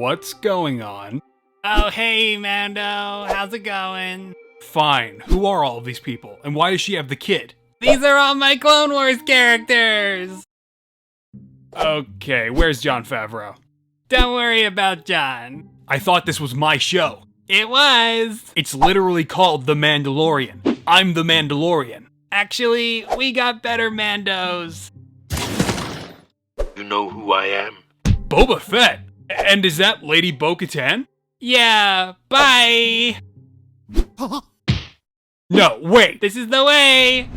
what's going on? Oh, hey, Mando. How's it going? Fine. Who are all of these people? And why does she have the kid? These are all my Clone Wars characters. Okay, where's Jon Favreau? Don't worry about John. I thought this was my show. It was. It's literally called The Mandalorian. I'm the Mandalorian. Actually, we got better Mandos. You know who I am? Boba Fett? And is that Lady Bo-Katan? Yeah, bye. No, wait. This is the way.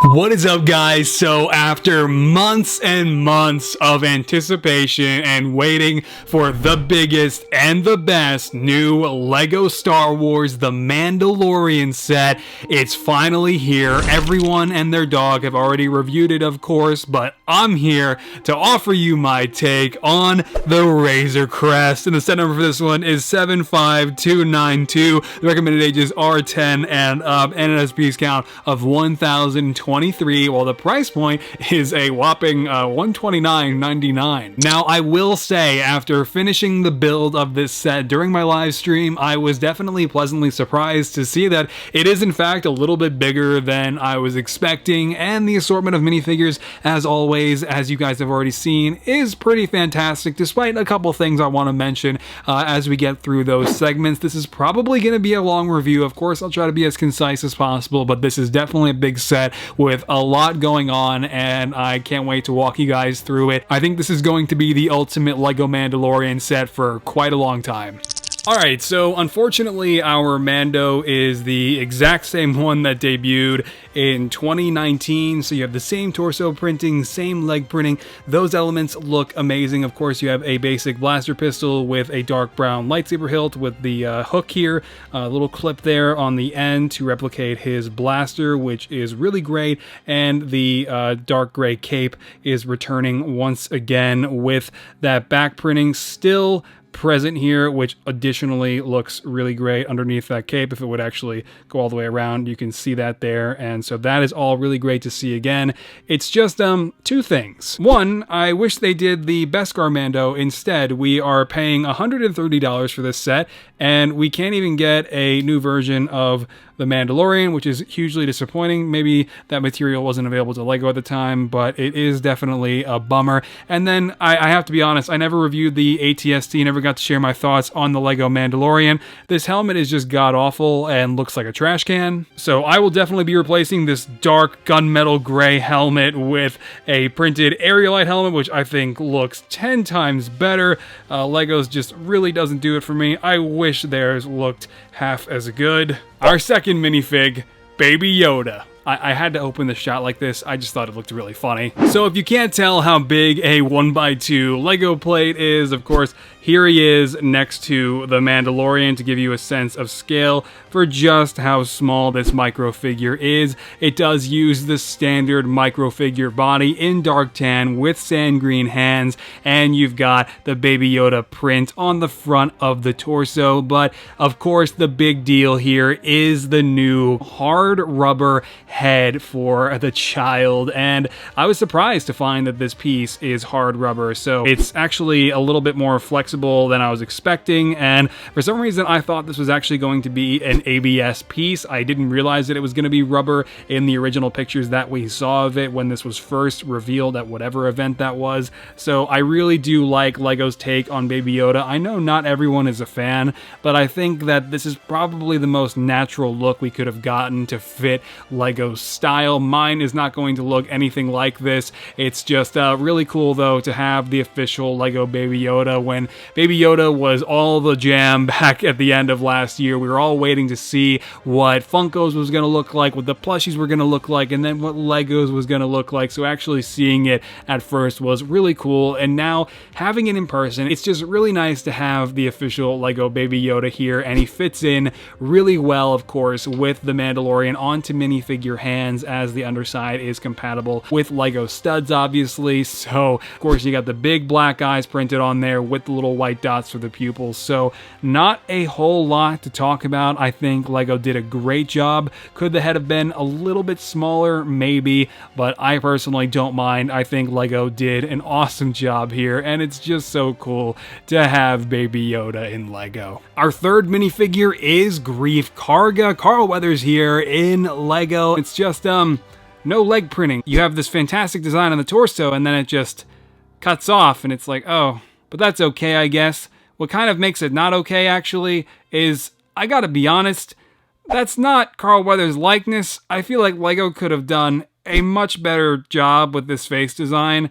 What is up, guys? So after months and months of anticipation and waiting for the biggest and the best new LEGO Star Wars The Mandalorian set, it's finally here. Everyone and their dog have already reviewed it, of course, but I'm here to offer you my take on the Razor Crest. And the set number for this one is 75292. The recommended ages are 10 and up, and an SPS count of 1,023, while the price point is a whopping $129.99. Now, I will say, after finishing the build of this set during my live stream, I was definitely pleasantly surprised to see that it is in fact a little bit bigger than I was expecting, and the assortment of minifigures, as always, as you guys have already seen, is pretty fantastic, despite a couple things I want to mention as we get through those segments. This is probably going to be a long review. Of course, I'll try to be as concise as possible, but this is definitely a big set with a lot going on, and I can't wait to walk you guys through it. I think this is going to be the ultimate LEGO Mandalorian set for quite a long time. Alright, so unfortunately our Mando is the exact same one that debuted in 2019, so you have the same torso printing, same leg printing. Those elements look amazing. Of course, you have a basic blaster pistol with a dark brown lightsaber hilt with the hook here, a little clip there on the end to replicate his blaster, which is really great, and the dark gray cape is returning once again with that back printing still present here, which additionally looks really great underneath that cape. If it would actually go all the way around, you can see that there, and so that is all really great to see again. It's just two things. One, I wish they did the Beskar Mando instead. We are paying $130 for this set, and we can't even get a new version of The Mandalorian, which is hugely disappointing. Maybe that material wasn't available to LEGO at the time, but it is definitely a bummer. And then I have to be honest, I never reviewed the ATST, never got to share my thoughts on the LEGO Mandalorian. This helmet is just god-awful and looks like a trash can. So I will definitely be replacing this dark gunmetal gray helmet with a printed Aerialite helmet, which I think looks 10 times better. LEGO's just really doesn't do it for me. I wish theirs looked half as good. Our second minifig, Baby Yoda. I had to open the shot like this. I just thought it looked really funny. So if you can't tell how big a 1x2 LEGO plate is, of course, here he is next to the Mandalorian to give you a sense of scale for just how small this micro figure is. It does use the standard micro figure body in dark tan with sand green hands, and you've got the Baby Yoda print on the front of the torso. But of course, the big deal here is the new hard rubber head for the child, and I was surprised to find that this piece is hard rubber, so it's actually a little bit more flexible than I was expecting, and for some reason I thought this was actually going to be an ABS piece. I didn't realize that it was going to be rubber in the original pictures that we saw of it when this was first revealed at whatever event that was. So I really do like LEGO's take on Baby Yoda. I know not everyone is a fan, but I think that this is probably the most natural look we could have gotten to fit LEGO's style. Mine is not going to look anything like this. It's just really cool though to have the official LEGO Baby Yoda. When Baby Yoda was all the jam back at the end of last year, we were all waiting to see what Funkos was going to look like, what the plushies were going to look like, and then what Legos was going to look like. So actually seeing it at first was really cool, and now having it in person, it's just really nice to have the official LEGO Baby Yoda here, and he fits in really well, of course, with the Mandalorian onto minifigure your hands, as the underside is compatible with Lego studs, obviously. So, of course, you got the big black eyes printed on there with the little white dots for the pupils. So, not a whole lot to talk about. I think Lego did a great job. Could the head have been a little bit smaller? Maybe, but I personally don't mind. I think Lego did an awesome job here, and it's just so cool to have Baby Yoda in Lego. Our third minifigure is Greef Karga. Carl Weathers here in Lego. It's just, no leg printing. You have this fantastic design on the torso, and then it just cuts off, and it's like, oh, but that's okay, I guess. What kind of makes it not okay, actually, is, I gotta be honest, that's not Carl Weathers' likeness. I feel like Lego could have done a much better job with this face design.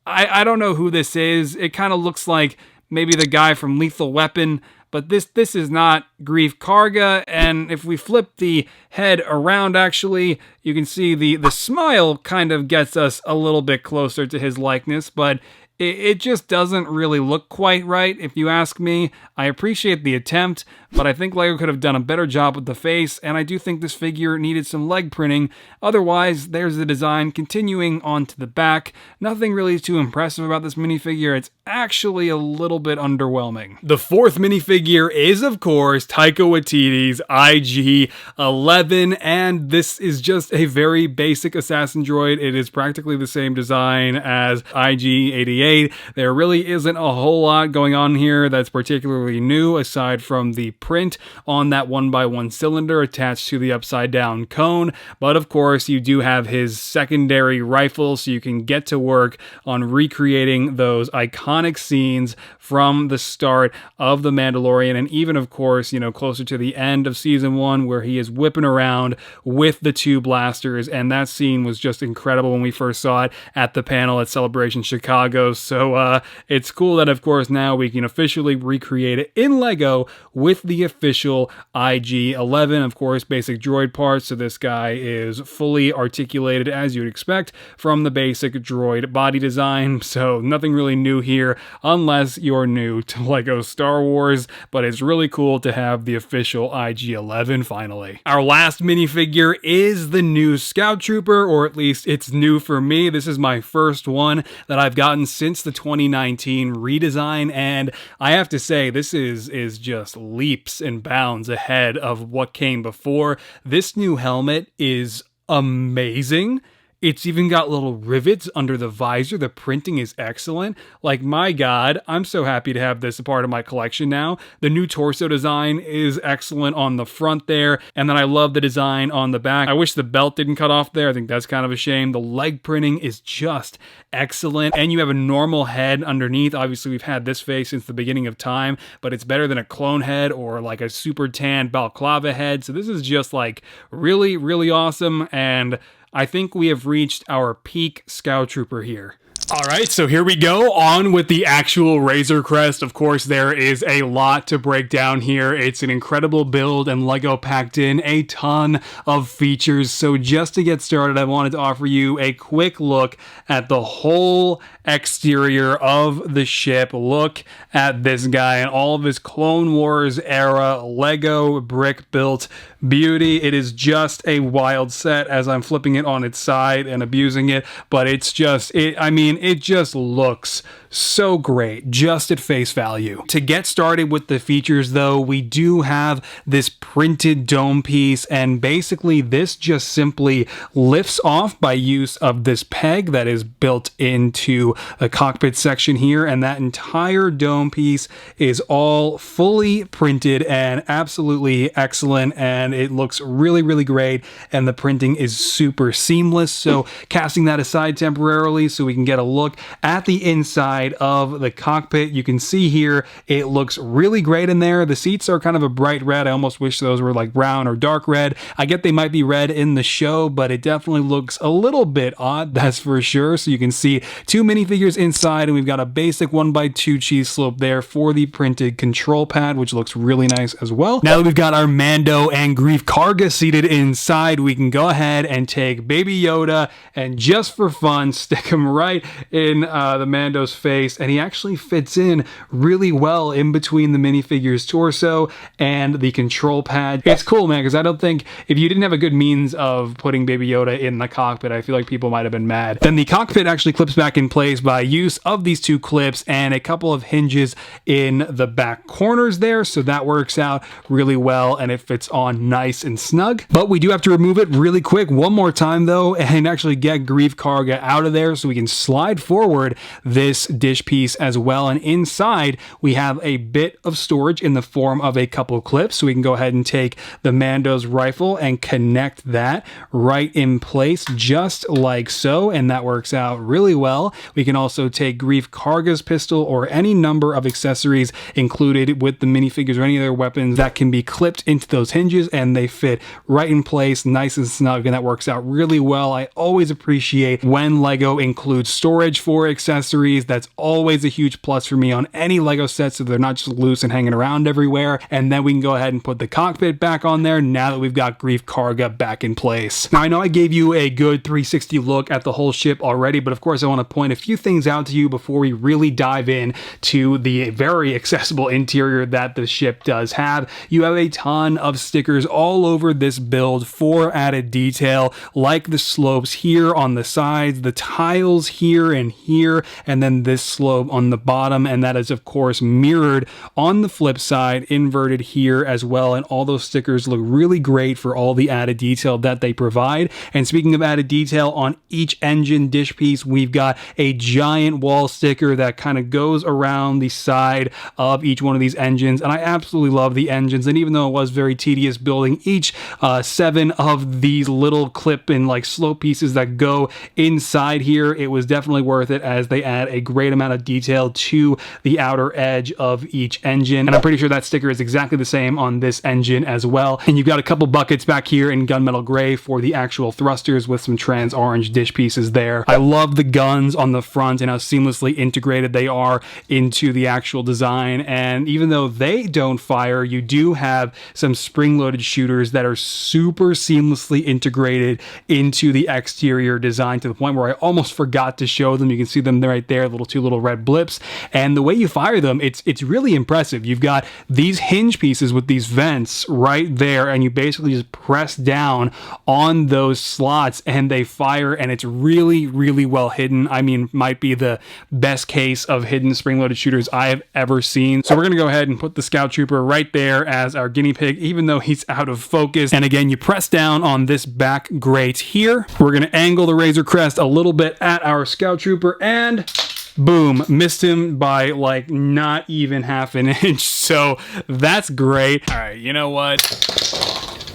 I don't know who this is. It kind of looks like maybe the guy from Lethal Weapon, but this is not Greef Karga. And if we flip the head around, actually, you can see the smile kind of gets us a little bit closer to his likeness, but it just doesn't really look quite right, if you ask me. I appreciate the attempt, but I think Lego could have done a better job with the face, and I do think this figure needed some leg printing. Otherwise, there's the design continuing on to the back. Nothing really too impressive about this minifigure. It's actually a little bit underwhelming. The fourth minifigure is, of course, Taika Waititi's IG-11, and this is just a very basic assassin droid. It is practically the same design as IG-88. There really isn't a whole lot going on here that's particularly new, aside from the print on that 1x1 cylinder attached to the upside down cone. But of course, you do have his secondary rifle, so you can get to work on recreating those iconic scenes from the start of The Mandalorian, and even, of course, you know, closer to the end of season 1, where he is whipping around with the two blasters, and that scene was just incredible when we first saw it at the panel at Celebration Chicago. So it's cool that, of course, now we can officially recreate it in Lego with the official IG-11. Of course, basic droid parts, so this guy is fully articulated as you'd expect from the basic droid body design. So nothing really new here, unless you're new to Lego Star Wars, but it's really cool to have the official IG-11 finally. Our last minifigure is the new Scout Trooper, or at least it's new for me. This is my first one that I've gotten since the 2019 redesign, and I have to say, this is just leaps and bounds ahead of what came before. This new helmet is amazing. It's even got little rivets under the visor. The printing is excellent. Like, my God, I'm so happy to have this a part of my collection now. The new torso design is excellent on the front there, and then I love the design on the back. I wish the belt didn't cut off there. I think that's kind of a shame. The leg printing is just excellent, and you have a normal head underneath. Obviously, we've had this face since the beginning of time, but it's better than a clone head or like a super tan balaclava head. So this is just like really, really awesome, and I think we have reached our peak Scout Trooper here. Alright, so here we go, on with the actual Razor Crest. Of course, there is a lot to break down here. It's an incredible build, and Lego packed in a ton of features. So just to get started, I wanted to offer you a quick look at the whole exterior of the ship. Look at this guy and all of his Clone Wars era Lego brick built beauty. It is just a wild set as I'm flipping it on its side and abusing it, but it's just, it just looks so great, just at face value. To get started with the features though, we do have this printed dome piece, and basically this just simply lifts off by use of this peg that is built into the cockpit section here, and that entire dome piece is all fully printed and absolutely excellent, and it looks really, really great, and the printing is super seamless. So casting that aside temporarily so we can get a look at the inside of the cockpit, you can see here it looks really great in there. The seats are kind of a bright red. I almost wish those were like brown or dark red. I get they might be red in the show, but it definitely looks a little bit odd, that's for sure. So you can see two minifigures inside, and we've got a basic 1x2 cheese slope there for the printed control pad, which looks really nice as well. Now that we've got our Mando and Greef Karga seated inside, we can go ahead and take Baby Yoda and, just for fun, stick him right in the Mando's face, and he actually fits in really well in between the minifigure's torso and the control pad. It's cool, man, because I don't think if you didn't have a good means of putting Baby Yoda in the cockpit, I feel like people might have been mad. Then the cockpit actually clips back in place by use of these two clips and a couple of hinges in the back corners there, so that works out really well and it fits on nice and snug. But we do have to remove it really quick one more time though, and actually get Greef Karga out of there so we can slide forward this dish piece as well. And inside we have a bit of storage in the form of a couple clips, so we can go ahead and take the Mando's rifle and connect that right in place just like so, and that works out really well. We can also take Greef Karga's pistol or any number of accessories included with the minifigures or any other weapons that can be clipped into those hinges, and they fit right in place nice and snug, and that works out really well. I always appreciate when Lego includes storage for accessories. That's always a huge plus for me on any Lego set, so they're not just loose and hanging around everywhere. And then we can go ahead and put the cockpit back on there now that we've got Greef Karga back in place. Now I know I gave you a good 360 look at the whole ship already, but of course I want to point a few things out to you before we really dive in to the very accessible interior that the ship does have. You have a ton of stickers all over this build for added detail, like the slopes here on the sides, the tiles here, and then this slope on the bottom, and that is of course mirrored on the flip side, inverted here as well. And all those stickers look really great for all the added detail that they provide. And speaking of added detail, on each engine dish piece we've got a giant wall sticker that kind of goes around the side of each one of these engines, and I absolutely love the engines. And even though it was very tedious building each 7 of these little clip and like slope pieces that go inside here, it was definitely worth it as they add a great amount of detail to the outer edge of each engine. And I'm pretty sure that sticker is exactly the same on this engine as well. And you've got a couple buckets back here in gunmetal gray for the actual thrusters with some trans orange dish pieces there. I love the guns on the front and how seamlessly integrated they are into the actual design. And even though they don't fire, you do have some spring-loaded shooters that are super seamlessly integrated into the exterior design, to the point where I almost forgot to show them. You can see them right there, two little red blips. And the way you fire them, it's really impressive. You've got these hinge pieces with these vents right there, and you basically just press down on those slots and they fire, and it's really, really well hidden. I mean, might be the best case of hidden spring-loaded shooters I have ever seen. So we're gonna go ahead and put the Scout Trooper right there as our guinea pig, even though he's out of focus. And again, you press down on this back grate here. We're gonna angle the Razor Crest a little bit at our Scout Trooper, and boom, missed him by like not even half an inch. So that's great. All right, you know what?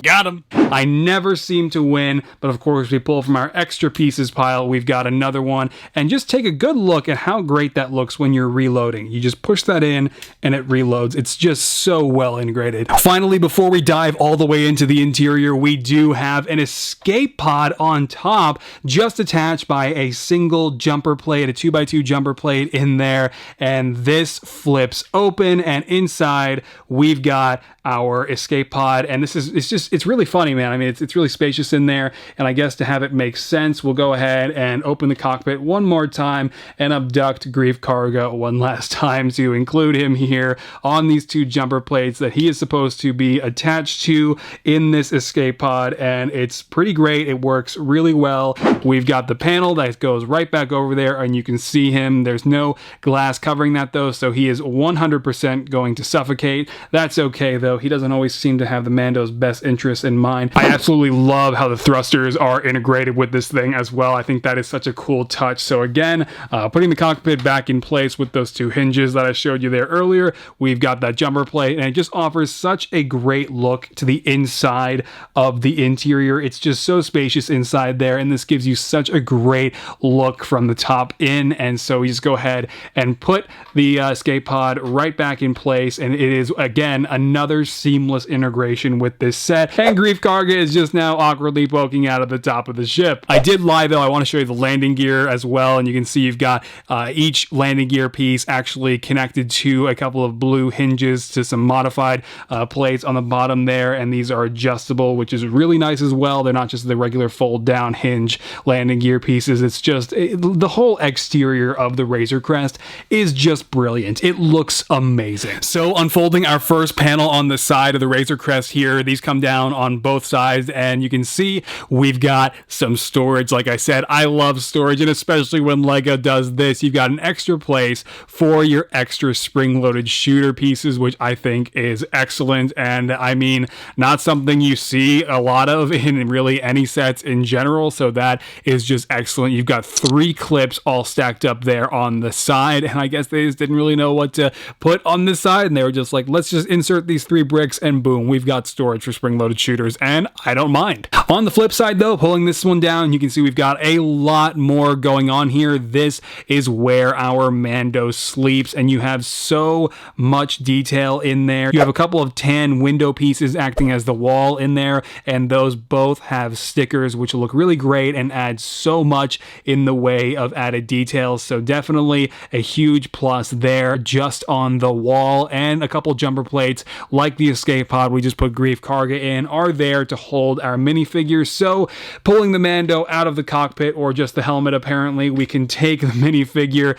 Got him. I never seem to win, but of course we pull from our extra pieces pile. We've got another one, and just take a good look at how great that looks when you're reloading. You just push that in and it reloads. It's just so well integrated. Finally, before we dive all the way into the interior, we do have an escape pod on top, just attached by a single jumper plate, a 2x2 jumper plate in there, and this flips open, and inside we've got our escape pod. And this is it's really funny, man. I mean, it's really spacious in there, and I guess to have it make sense, we'll go ahead and open the cockpit one more time and abduct Greef Karga one last time to include him here on these two jumper plates that he is supposed to be attached to in this escape pod. And it's pretty great. It works really well. We've got the panel that goes right back over there, and you can see him. There's no glass covering that though, so he is 100% going to suffocate. That's okay though. He doesn't always seem to have the Mando's best interests in mind. I absolutely love how the thrusters are integrated with this thing as well. I think that is such a cool touch. So again, putting the cockpit back in place with those two hinges that I showed you there earlier, we've got that jumper plate, and it just offers such a great look to the inside of the interior. It's just so spacious inside there, and this gives you such a great look from the top in. And so we just go ahead and put the escape pod right back in place, and it is again another seamless integration with this set. And Greef Karga Karga is just now awkwardly poking out of the top of the ship. I did lie though, I want to show you the landing gear as well, and you can see you've got each landing gear piece actually connected to a couple of blue hinges to some modified plates on the bottom there, and these are adjustable, which is really nice as well. They're not just the regular fold down hinge landing gear pieces. It's just the whole exterior of the Razor Crest is just brilliant. It looks amazing. So unfolding our first panel on the side of the Razor Crest here, these come down on both sides, and you can see we've got some storage. Like I said, I love storage, and especially when Lego does this, you've got an extra place for your extra spring-loaded shooter pieces, which I think is excellent. And I mean, not something you see a lot of in really any sets in general, so that is just excellent. You've got 3 clips all stacked up there on the side, and I guess they just didn't really know what to put on this side, and they were just like, let's just insert these 3 bricks, and boom, we've got storage for spring-loaded shooters, and I don't mind. On the flip side though, pulling this one down, you can see we've got a lot more going on here. This is where our Mando sleeps, and you have so much detail in there. You have a couple of tan window pieces acting as the wall in there, and those both have stickers which look really great and add so much in the way of added details. So definitely a huge plus there just on the wall, and a couple jumper plates like the escape pod we just put Greef Karga in are there to hold our minifigures. So pulling the Mando out of the cockpit, or just the helmet apparently, we can take the minifigure,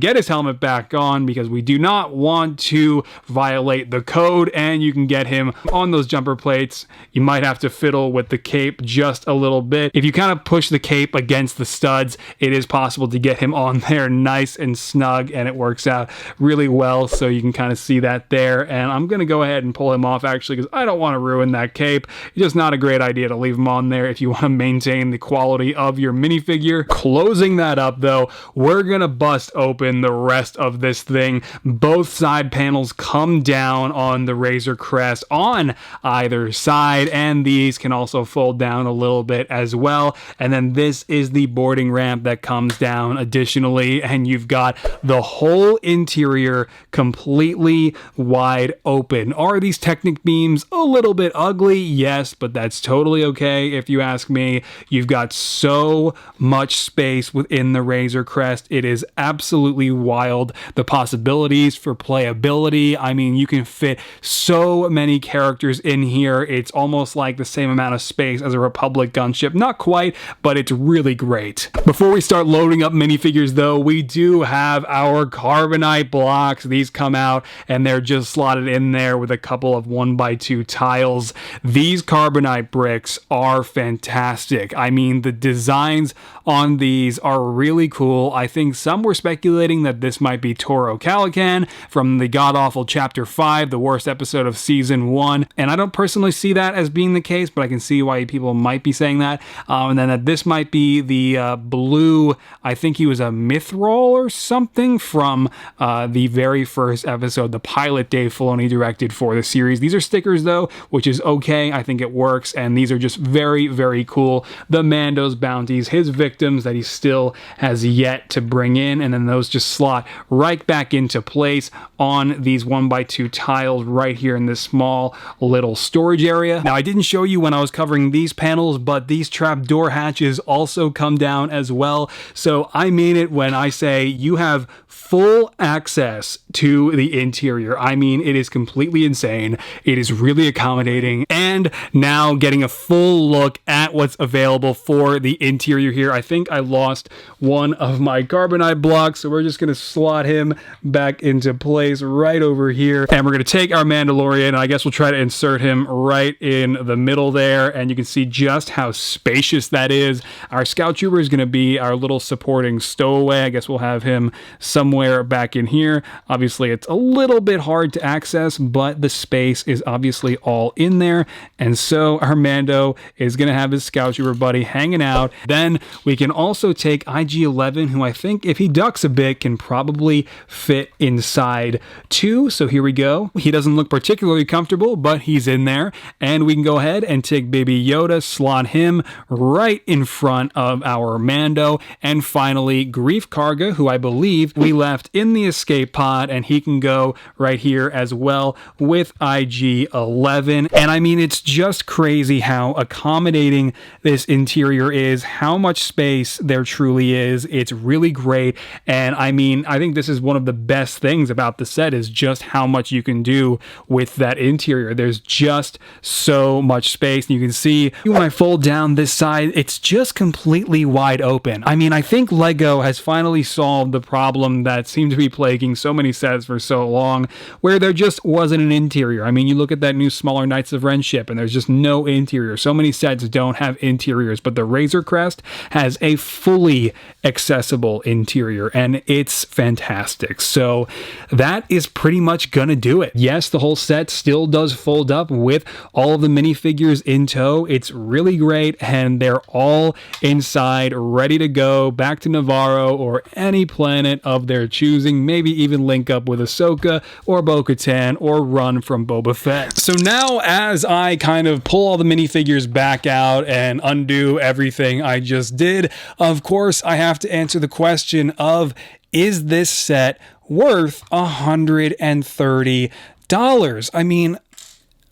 get his helmet back on because we do not want to violate the code, and you can get him on those jumper plates. You might have to fiddle with the cape just a little bit. If you kind of push the cape against the studs, it is possible to get him on there nice and snug, and it works out really well. So you can kind of see that there, and I'm gonna go ahead and pull him off actually because I don't want to ruin that cape. It's just not a great idea to leave him on there if you want to maintain the quality of your minifigure. Closing that up though, we're gonna bust open the rest of this thing. Both side panels come down on the Razor Crest on either side, and these can also fold down a little bit as well. And then this is the boarding ramp that comes down additionally, and you've got the whole interior completely wide open. Are these Technic beams a little bit ugly? Yes, but that's totally okay if you ask me. You've got so much space within the Razor Crest. It is absolutely wild. The possibilities for playability, I mean, you can fit so many characters in here. It's almost like the same amount of space as a Republic gunship. Not quite, but it's really great. Before we start loading up minifigures though, we do have our carbonite blocks. These come out and they're just slotted in there with a couple of 1x2 tiles. These carbonite bricks are fantastic. I mean, the designs on these are really cool. I think some were speculating that this might be Toro Calican from the god-awful Chapter 5, the worst episode of Season 1, and I don't personally see that as being the case, but I can see why people might be saying that. And then that this might be the blue, I think he was a Mithril or something from the very first episode, the pilot Dave Filoni directed for the series. These are stickers though, which is okay. I think it works, and these are just very, very cool. The Mando's bounties, his victims that he still has yet to bring in, and then those just slot right back into place on these 1x2 tiles right here in this small little storage area. Now, I didn't show you when I was covering these panels, but these trapdoor hatches also come down as well. So I mean it when I say you have full access to the interior. I mean, it is completely insane. It is really accommodating, and now getting a full look at what's available for the interior here. I think I lost one of my carbonite blocks, so we're just going to slot him back into place right over here, and we're going to take our Mandalorian, and I guess we'll try to insert him right in the middle there, and you can see just how spacious that is. Our Scout Trooper is going to be our little supporting stowaway. I guess we'll have him somewhere back in here. Obviously, it's a little bit hard to access, but the space is obviously all in there, and so our Mando is going to have his Scout Trooper buddy hanging out. Then we We can also take IG-11, who I think if he ducks a bit can probably fit inside too. So here we go. He doesn't look particularly comfortable, but he's in there. And we can go ahead and take Baby Yoda, slot him right in front of our Mando. And finally, Greef Karga, who I believe we left in the escape pod, and he can go right here as well with IG-11. And I mean, it's just crazy how accommodating this interior is, how much space there truly is. It's really great. And I mean, I think this is one of the best things about the set, is just how much you can do with that interior. There's just so much space. And you can see when I fold down this side, it's just completely wide open. I mean, I think Lego has finally solved the problem that seemed to be plaguing so many sets for so long, where there just wasn't an interior. I mean, you look at that new smaller Knights of Ren ship and there's just no interior. So many sets don't have interiors, but the Razor Crest has a fully accessible interior and it's fantastic. So that is pretty much gonna do it. Yes, the whole set still does fold up with all of the minifigures in tow. It's really great, and they're all inside, ready to go back to Navarro or any planet of their choosing, maybe even link up with Ahsoka or bo-katan or run from Boba Fett. So now, as I kind of pull all the minifigures back out and undo everything I just did, of course I have to answer the question of, is this set worth $130? I mean,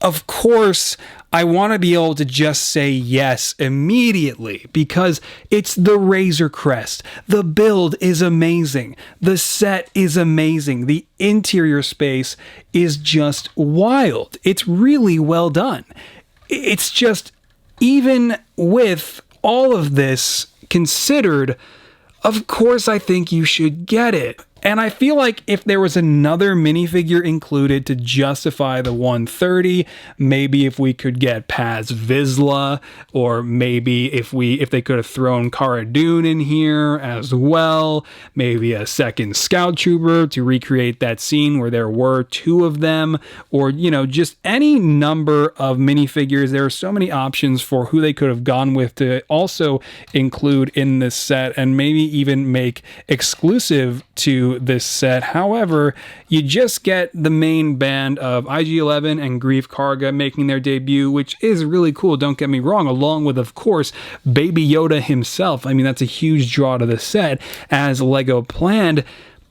of course, I want to be able to just say yes immediately because it's the Razor Crest. The build is amazing. The set is amazing. The interior space is just wild. It's really well done. It's just, even with all of this considered, of course I think you should get it. And I feel like if there was another minifigure included to justify the $130, maybe if we could get Paz Vizsla, or maybe if they could have thrown Cara Dune in here as well, maybe a second Scout Trooper to recreate that scene where there were two of them, or, you know, just any number of minifigures. There are so many options for who they could have gone with to also include in this set, and maybe even make exclusive to this set. However, you just get the main band of IG-11 and Greef Karga making their debut, which is really cool, don't get me wrong, along with, of course, Baby Yoda himself. I mean, that's a huge draw to the set, as Lego planned.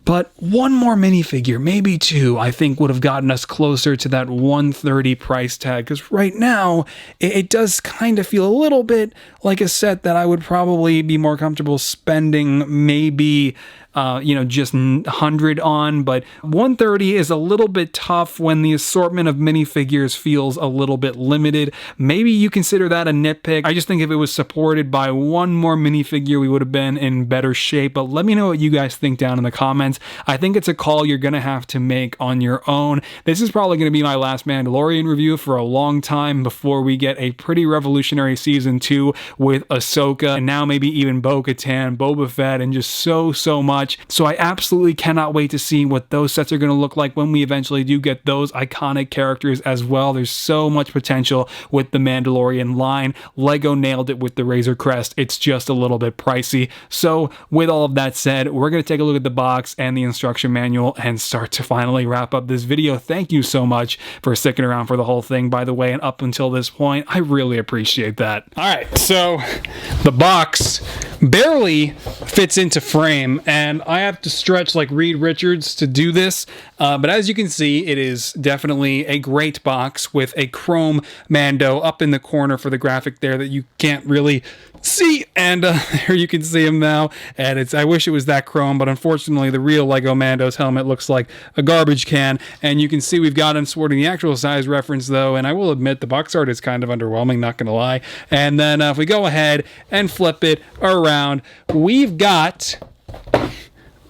But one more minifigure, maybe two, I think would have gotten us closer to that $130 price tag. Because right now, it does kind of feel a little bit like a set that I would probably be more comfortable spending maybe just 100 on, but 130 is a little bit tough when the assortment of minifigures feels a little bit limited. Maybe you consider that a nitpick. I just think if it was supported by one more minifigure, we would have been in better shape. But let me know what you guys think down in the comments. I think it's a call you're gonna have to make on your own. This is probably gonna be my last Mandalorian review for a long time before we get a pretty revolutionary season 2 with Ahsoka, and now maybe even bo-katan, Boba Fett, and just so much. So I absolutely cannot wait to see what those sets are going to look like when we eventually do get those iconic characters as well. There's so much potential with the Mandalorian line. Lego nailed it with the Razor Crest. It's just a little bit pricey. So with all of that said, we're going to take a look at the box and the instruction manual and start to finally wrap up this video. Thank you so much for sticking around for the whole thing, by the way, and up until this point. I really appreciate that. All right, so the box barely fits into frame, and I have to stretch like Reed Richards to do this, but as you can see, it is definitely a great box with a chrome Mando up in the corner for the graphic there that you can't really see, and here you can see him now, and I wish it was that chrome, but unfortunately the real Lego Mando's helmet looks like a garbage can, and you can see we've got him sporting the actual size reference though, and I will admit the box art is kind of underwhelming, not gonna lie. And then if we go ahead and flip it around, we've got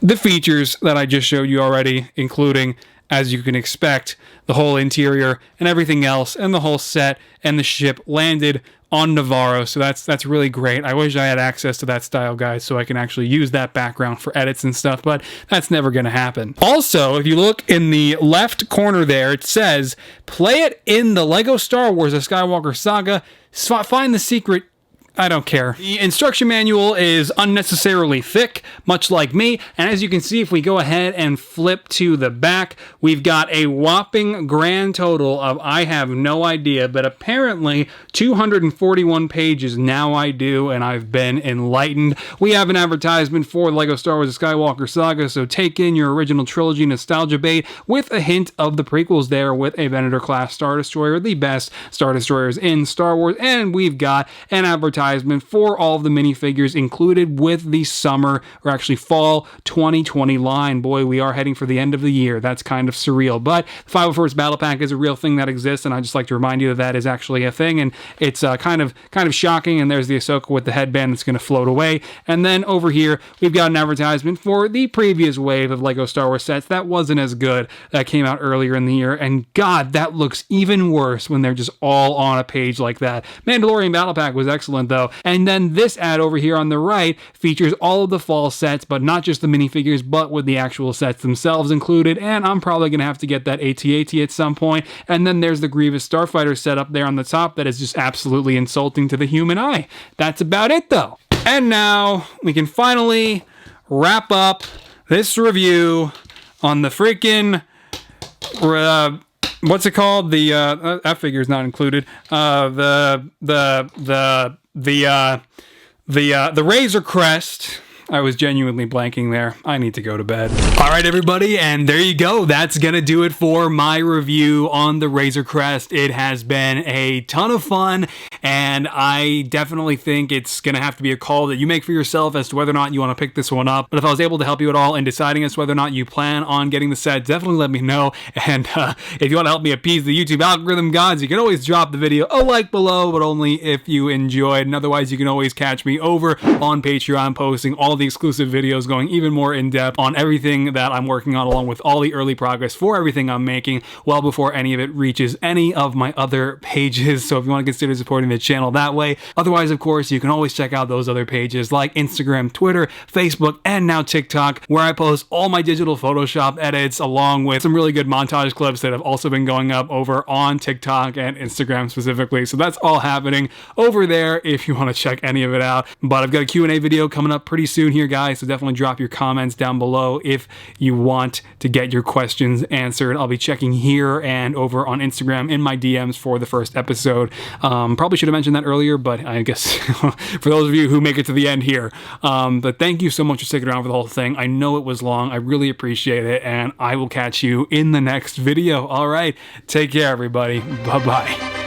the features that I just showed you already, including, as you can expect, the whole interior and everything else, and the whole set and the ship landed on Navarro, so that's really great. I wish I had access to that style guide so I can actually use that background for edits and stuff, but that's never going to happen. Also, if you look in the left corner there, it says, play it in the Lego Star Wars: The Skywalker Saga, find the secret I don't care. The instruction manual is unnecessarily thick, much like me, and as you can see, if we go ahead and flip to the back, we've got a whopping grand total of, I have no idea, but apparently 241 pages. Now I do, and I've been enlightened. We have an advertisement for LEGO Star Wars The Skywalker Saga, so take in your original trilogy nostalgia bait with a hint of the prequels there with a Venator-class Star Destroyer, the best Star Destroyers in Star Wars, and we've got an advertisement for all of the minifigures included with the summer, or actually fall 2020 line. Boy, we are heading for the end of the year. That's kind of surreal, but the 501st Battle Pack is a real thing that exists, and I just like to remind you that that is actually a thing, and it's kind of shocking. And there's the Ahsoka with the headband that's going to float away. And then over here, we've got an advertisement for the previous wave of LEGO Star Wars sets that wasn't as good, that came out earlier in the year, and God, that looks even worse when they're just all on a page like that. Mandalorian Battle Pack was excellent though. And then this ad over here on the right features all of the fall sets, but not just the minifigures, but with the actual sets themselves included. And I'm probably going to have to get that AT-AT at some point. And then there's the Grievous Starfighter set up there on the top that is just absolutely insulting to the human eye. That's about it though. And now we can finally wrap up this review on the freaking what's it called? The that figure's not included. The Razor Crest. I was genuinely blanking there. I need to go to bed. All right, everybody, and there you go. That's gonna do it for my review on the Razor Crest. It has been a ton of fun, and I definitely think it's gonna have to be a call that you make for yourself as to whether or not you want to pick this one up. But if I was able to help you at all in deciding as to whether or not you plan on getting the set, definitely let me know. And if you want to help me appease the YouTube algorithm gods, you can always drop the video a like below, but only if you enjoyed. And otherwise, you can always catch me over on Patreon, posting all the exclusive videos, going even more in depth on everything that I'm working on, along with all the early progress for everything I'm making, well before any of it reaches any of my other pages. So if you want to consider supporting the channel that way. Otherwise, of course, you can always check out those other pages like Instagram, Twitter, Facebook, and now TikTok, where I post all my digital Photoshop edits, along with some really good montage clips that have also been going up over on TikTok and Instagram specifically. So that's all happening over there if you want to check any of it out. But I've got a Q&A video coming up pretty soon here, guys, so definitely drop your comments down below if you want to get your questions answered. I'll be checking here and over on Instagram in my DMs for the first episode. Probably should have mentioned that earlier, but I guess for those of you who make it to the end here. But thank you so much for sticking around for the whole thing. I know it was long. I really appreciate it, and I will catch you in the next video. All right, take care, everybody. Bye-bye.